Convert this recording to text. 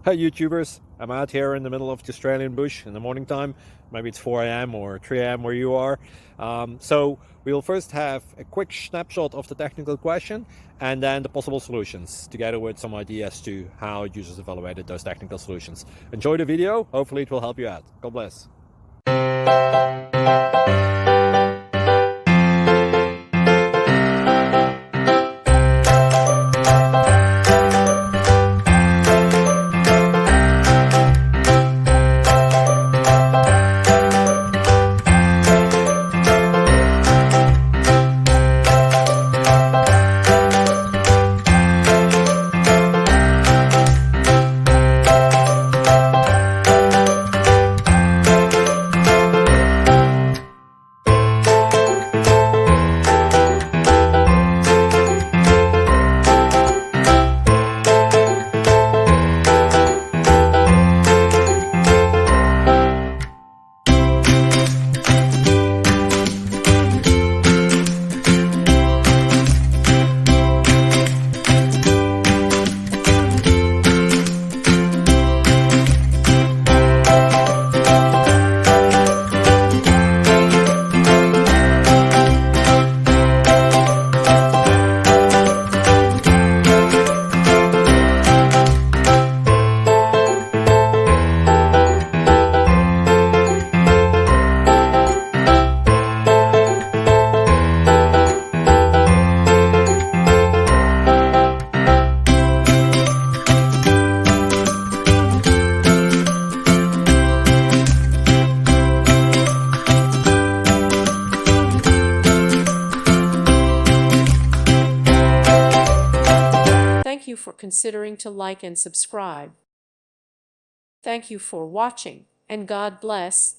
Hey YouTubers, I'm out here in the middle of the Australian bush in the morning time. Maybe it's 4 a.m. or 3 a.m. where you are. So we'll first have a quick snapshot of the technical question and then the possible solutions, together with some ideas to how users evaluated those technical solutions. Enjoy the video, hopefully it will help you out. God bless. Thank you for considering to like and subscribe. Thank you for watching, and God bless.